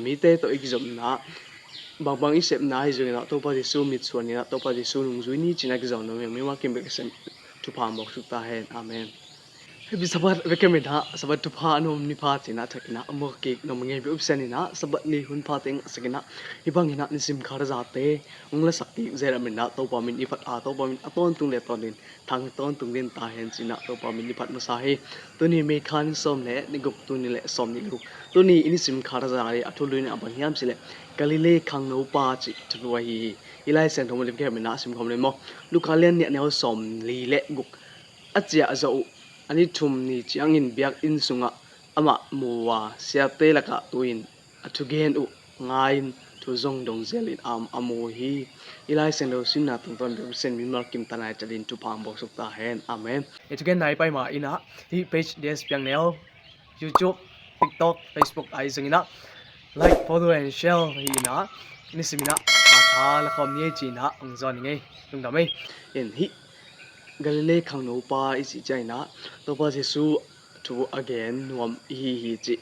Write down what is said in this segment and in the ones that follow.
มีเตตัวอีกจบนะบางอีเสพนะให้จงนะตัวปฏิสูมิดส่วนนี้นะตัวปฏิสูนุงจุยนี่จีนักจำนวนไม่ว่ากิมเบกเซนทุพามบอกสุดตาเห็นอาเมนให้บิสบัดเวกเมนะสบัดทุพานมนิพาตินะทักนะอมกิกนมเงยบิอุปเซนินะสบัดนี่หุ่นพาติงสกินะฮิบังหินะนิสิมคาร์จาเตองละสักอีเจรามินะตัวปามินอิฟัดตัวปามินต้นตุงเลตอนดินทางต้นตุงดินตาเห็นจีนะตัวปามินอิฟัดมาสาเหตัวนี้เมฆานิสมเละนิกุปตัวนี้เละสมนิลุกตัวนี้อินิสิมคาร์จาเรอัตุลุยนะบังฮิมสิเละกาลิเลคังโนปาจิทรวฮีอิไลเซนทอมเลเกมินะสิมคอมเลมอลูกาเลียนเนี่ยแนวสมลีเละกุกอัจเจาจะอันนี้ทุมนี่จียงอินเบียกอินสุงะอามามัวเสียเตละกะตุอินทุเกนอุงายนทุจงดงเซลินอโมฮีอิไลเซนโดสินาตุนตอนเซนมินมาร์กิมตานายจัดินทุพามบอกสุกตาเฮนอาเมนเอทุเกนไหนไปมาอินะที่เพจเดสเปียงแนว YouTube TikTok Facebook ไอซึงนะ like follow and share ฮีนะนี่สิมินะอาทาละคอมนี้จีนะองจอนไงตรงดำไหมเห็นฮิกาลิเลคังโนปาอิสิใจนะตัวปาเจซูทู again นวมฮีจิ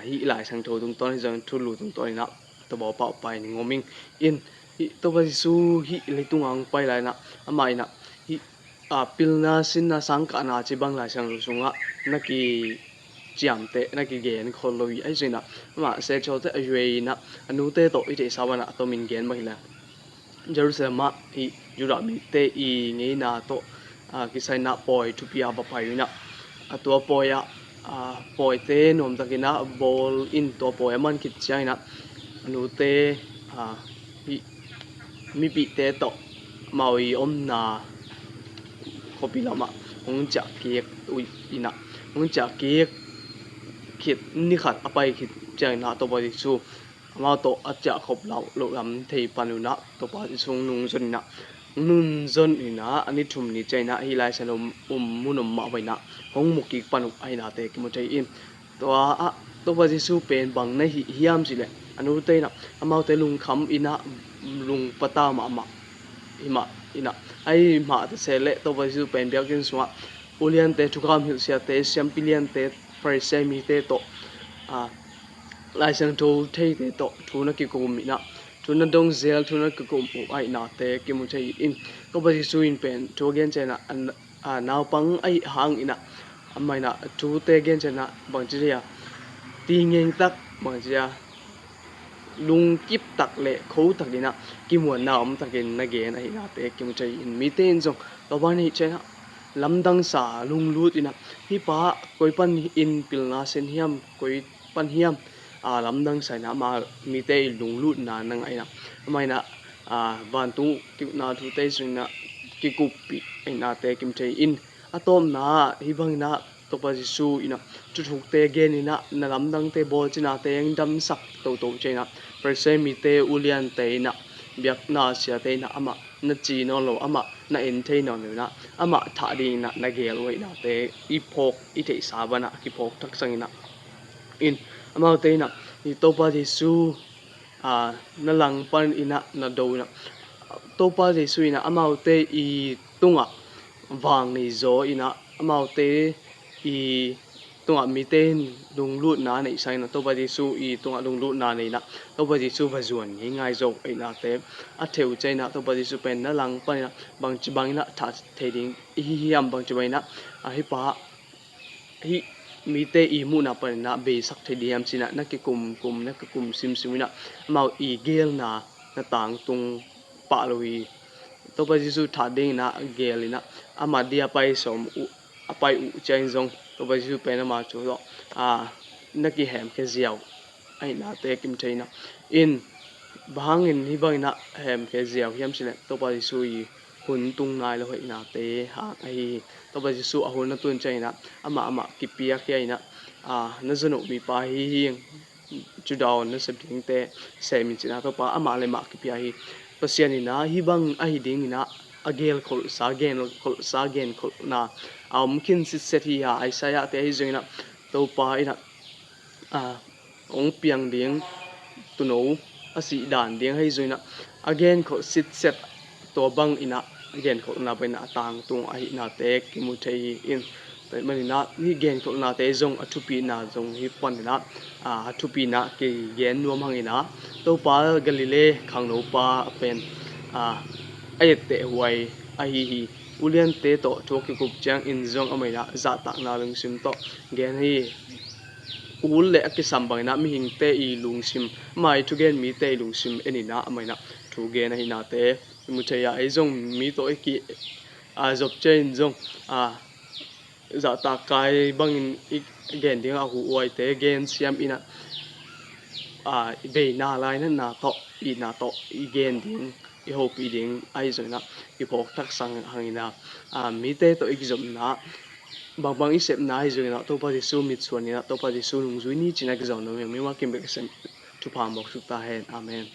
ฮีหลายสังโทตรงตอนที่จะทุลุตรงตอนนี้นะตัวบอกเป่าไปงงมิงอินฮิตัวปาเจซูฮีเลยตุงอังไปหลายนะอามาอินะฮิปิลนาสินนาสังกานาจิบังหลายสังรุสุงะนักกีจามเตนักกีเกนคนลุยไอ้สินะมาเซชอเตอเวนะอนุเตโตอิเตสาวนะตัวมินเกนมาฮิละเยรูซาเล็มฮิยูรามิเตอีเงนาโตกิสัยนะปอยทุพิอาบไปอยู่นะตัวปอยปอยเตนอมตะกินะบอลอินตัวปอยมันคิดใจนะนูเตมีปีเตโตมาอีอมนาขบิลามะหงจักเกียกอุยอินะหงจักเกียกคิดนี่ขัดไปคิดใจนะตัวปอยสูมาโตอาจจะขบเราโลกำเทปันุนะตัวปอยสูงนุงจนนะนุนจนอินะอันนี้ทุมนี่ใจนะฮิไลเซนมุนมาไว้นะหงมุกิปานุไอนาเตกิมุใจอินตัวปฏิสูเป็นบางในฮิยามสิแหละอนุเตนะอามาเตลุงคำอินะลุงปตามาอินะไอมาเตเซเลตัวปฏิสูเป็นเบียกินสวะอุเลียนเตทุกคำฮิลเซียเตเซมปิเลียนเตฟรเซมิเตโตไลเซนโตเทเตโตทุนักกิกุมินะทุนดงเซลทุนกกุมอุไอนาเตกิมุใจอินก็ปฏิสูอินเป็นทัวเกนเจนะนาวปังไอหางอินะอามายนะทูเตเกนเจนะบางจียตีเงงตักบางจียลุงกิบตักเละเขาตักดินะกิมวนนาวมตักเกนนะเกนไอนาเตกิมุใจอินมีเตนจงตัวบ้านนี้เจนะลำดังสาลุงลูดอินะฮิปะกอยปันอินปิลนาเซนเฮียมกอยปันเฮียมลำดังใส่นะมามีเตลุงลูดนานังไอนะไม่นะบ้านตู้กิวนาทุเตสินะกิกุปีไอนาเตกิมเทอินตอมนาฮิบังนะตัวปฏิสูอินะจุดถูกเตเกนินะนลำดังเตบอลจินาเตยังดำสักโตเจนะเปอร์เซมีเตอุเลียนเตนะเบียกนาเสียเตนะอามานาจีนอโลอามานาเอ็นเทนอลนะอามาถาดีนะนาเกลไว้นะเตอีพกอีเทสาบนะกิพกทักษะนะอินอามาเตนะนี่ตัวปฏิสูนาลังปันอินะนาดูนะตัวปฏิสูอินะอามาเตอีตุงะวางในโซอินะอามาเตอีตุงะมีเตนลุงลูดนาในใช่นะตัวปฏิสูอีตุงะลุงลูดนาในนะตัวปฏิสูบจวนง่ายๆโซอินะเตอัฐเทวใจนะตัวปฏิสูเป็นนาลังปันนะบางจีบังนะทัดเทดิงฮิยามบางจีบังนะฮิปะฮิมีเตอีมูนาปนนะเบสักเทเดียมสินะนักกุมนักกุมซิมนะมาอีเกลนะต่างตรงปาลุยตัวปฏิสูถาเด้งนะเกลนะอามาเดียไปสมไปอุใจจงตัวปฏิสูเป็นมาจูโรนักกิแหมแค่เจียวไอนาเตกิมเทนะอินบางอินที่บางนะแหมแค่เจียวเฮียมสินะตัวปฏิสูหุ่นตุงนายแล้วไอนาเตหางไอตัวปฏิสูหุ่นนั่นตุนใจนะอามากิเปียแค่นะนั่นสนุกมีปาฮีจุดาวนั่นเสพติงเตะเซมิจินะตัวปาอามาเลยมากิเปียฮีภาษานี่นะฮิบังไอดิ้งนะเกลคนสาเกนคนนะmungkin setia saya teh hijau na tau pa ina ong piang ding tuno asi dan ding hijau na again ko sit set to bang ina again ko na ben atang tung ai na te ki mu thei in te manina ni gen ko na te zong athupi na zong hi panina athupi na ke gen nuam hangina to pa galile khangno pa pen ayete huai hi ulian te to thoki kup chang in zong amaina za ta na lung sim to gen hi ul le ki sambang na mi hing te I lung sim mai thu gen mi te lung sim enina amaina thu gen hi na te mu thaya ai zong mi to ki job chain zong za ta kai bangin gen ding hu oi te gen siam ina be na lai na to I na to I gen ding I hope I ding ai zona I phok tak sang hangina mi te to exam na bang isep na ai zona to pa su mit suan na to pa su lung zui ni china exam no mi ma kim be sem tu pham bok su ta hen amen